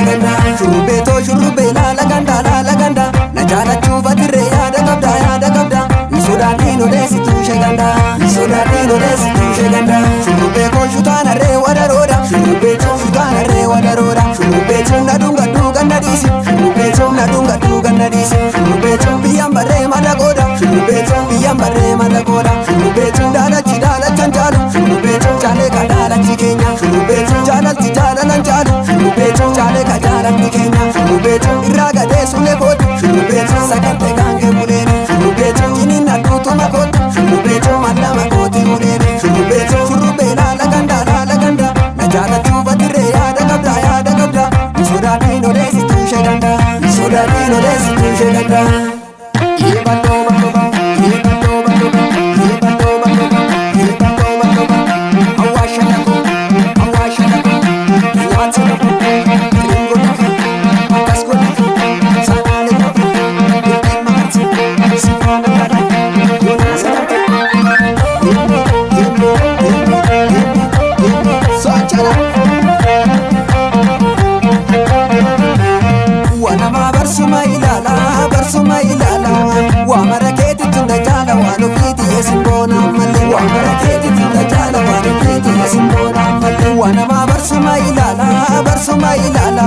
ganda. Shurrubbee shurrubbee laala ganda. Na jaalachuuf atirree yaada qabda. Sodaadhiin odeessituu ishee ganda. Sodaadhiin odeessituu ishee ganda. Shurrubbee koo shutaanarree wadaroodha. Shurrubbee koo shutaanarree wadaroodha. Shurrubbee koo na dhungadhuu ganna dhiisi. Shurrubbee koo na dhungadhuu ganna dhiisi. Shurrubbee koo biyyaan barree mada gooda. Shurrubbee koo biyyaan barree mada gooda. Shurrubbee koo daalachaan jaalu. Shurrubbee koo jaalee ka daalachi keenya. Shurrubbee koo jaalalti jaalalan jaalu. Shurrubbee koo jaalee ka jaalalti keenya. Shurrubbee koo irraa gadee suulee kooti. Shurrubbee koo sagantaa gaangee buleeni. Shurrubbee koo jiniin adduutuma kooti. Shurrubbee koo mallama kooti buleeni. Shurrubbee koo shurrubbee laala ganda. Na jaalachuuf atirree yaada qabda. Sodaadhiin odeessituu ishee ganda. Sodaadhiin odeessituu ishee ganda. Barsuma ilaala waa mara keetitti na jaala waan ofiiti yesin boona malee. Waa mara keetitti na jaala waan ofiiti yesin boona malee. Waa nama barsuma ilaala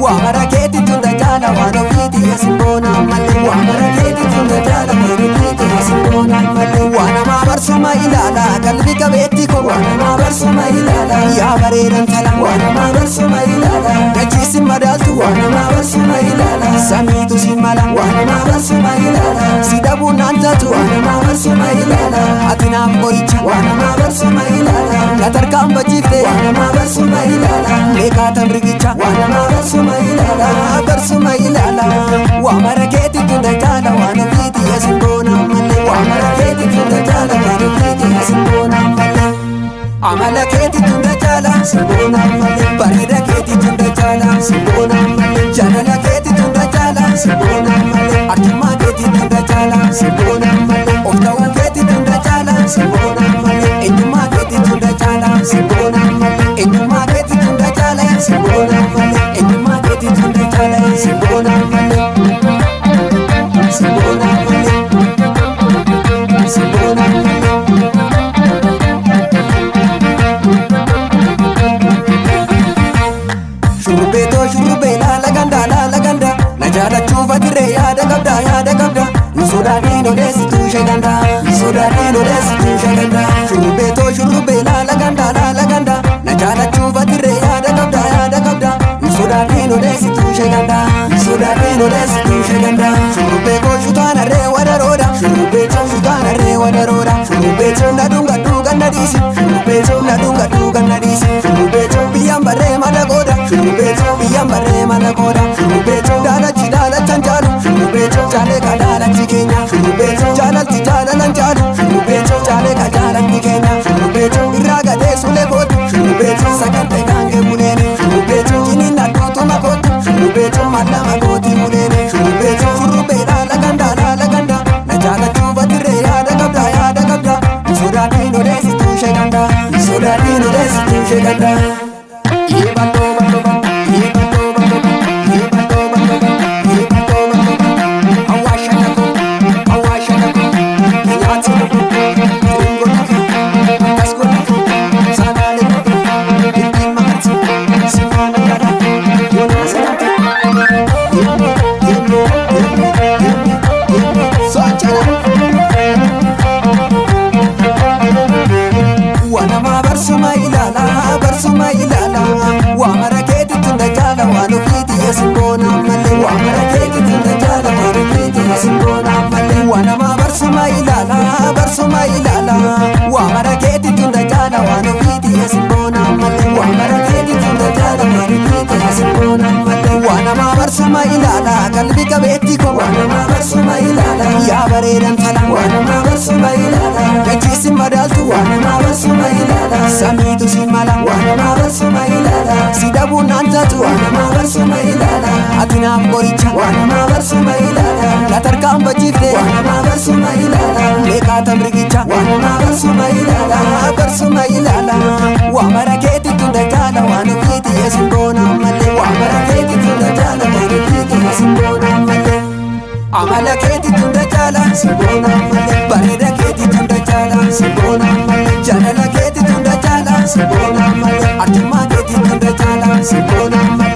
waa mara keetitti na jaala waan ofiiti yesin boona malee. Waa mara keetitti na jaala waan ofiiti yesin boona malee. Waa nama barsuma ilaala qalbii qabeetti ko. Waa nama barsuma ilaala yaa bareedan tala. Waa nama barsuma ilaala gachiisin madaaltu. Waa nama barsuma ilaala samiitu si mala. Waa nama barsuma ilaala si dhabuu naan taatu. Waa nama barsuma ilaala ati naaf qoricha. Waa nama barsuma ilaala na tarkaan bachiifte. Waa nama barsuma ilaala beekaatan rigicha. Waa nama barsuma ilaala waa mara keetitti na jaala waan ofiiti yesin boona malee. Waa mara keetitti na jaala waan ofiiti yesin boona malee. Amala keetitti na jaala si boona malee. Bareeda keetitti na jaala si boona malee. Jaalala keetitti na jaala si boona malee. Arjummaa keetitti na jaala si boona malee. Of ta'uu keetitti na jaala si boona malee. Eenyummaa keetitti na jaala si boona malee. Eenyummaa keetitti na jaala si boona malee. Eenyummaa keetitti na jaala si boona malee. Si boona malee. Si boona malee. Shurrubbee laala ganda. Na jaalachuuf atirree yaada qabda. Sodaadhiin odeessituu ishee ganda. Sodaadhiin odeessituu ishee ganda. Shurrubbee laala ganda. Na jaalachuuf atirree yaada qabda. Sodaadhiin odeessituu ishee ganda. Sodaadhiin odeessituu ishee ganda. Shurrubbee koo shutaanarree wadaroodha. Shurrubbee koo shutaanarree wadaroodha. Shurrubbee koo na dhungadhuu ganna dhiisi. Shurrubbee koo na dhungadhuu ganna dhiisi. Shurrubbee koo biyyaan barree mada gooda. Shurrubbee koo biyyaan barree mada gooda. Shurrubbee koo daalachaan jaalu. Shurrubbee koo jaalee ka daalachi keenya. Shurrubbee koo jaalalti jaalalan jaalu. Shurrubbee koo jaalee ka jaalalti keenya. Shurrubbee koo irraa gadee suulee kooti. Shurrubbee koo sagantaa gaangee buleeni. Shurrubbee koo jiniin adduutuma kooti. Shurrubbee koo mallama kooti buleeni. Shurrubbee koo shurrubbee laala ganda. Na jaalachuuf atirree yaada qabda. Sodaadhiin odeessituu ishee ganda. Sodaadhiin odeessituu ishee ganda. Barsuma ilaala waa mara keetitti na jaala waan ofiiti yesin boona malee. Waa mara keetitti na jaala waan ofiiti yesin boona malee. Waa nama barsuma ilaala waa mara keetitti na jaala waan ofiiti yesin boona malee. Waa mara keetitti na jaala waan ofiiti yesin boona malee. Waa nama barsuma ilaala qalbii qabeetti ko. Waa nama barsuma ilaala yaa bareedan tala. Waa nama barsuma ilaala gachiisin madaaltu. Waa nama barsuma ilaala samiitu si mala. Waa nama barsuma ilaala si dhabuu naan taatu. Waa nama barsuma ilaala ati naaf qoricha. Waa nama barsuma ilaala na tarkaan bachiifte. Waa nama barsuma ilaala beekaatan rigicha. Waa nama barsuma ilaala waa mara keetitti na jaala waan ofiiti yesin boona malee. Waa mara keetitti amala keeti tunda chala sibona male bareda keeti tunda chala sibona male jalala keeti tunda chala sibona male atuma keeti tunda chala sibona male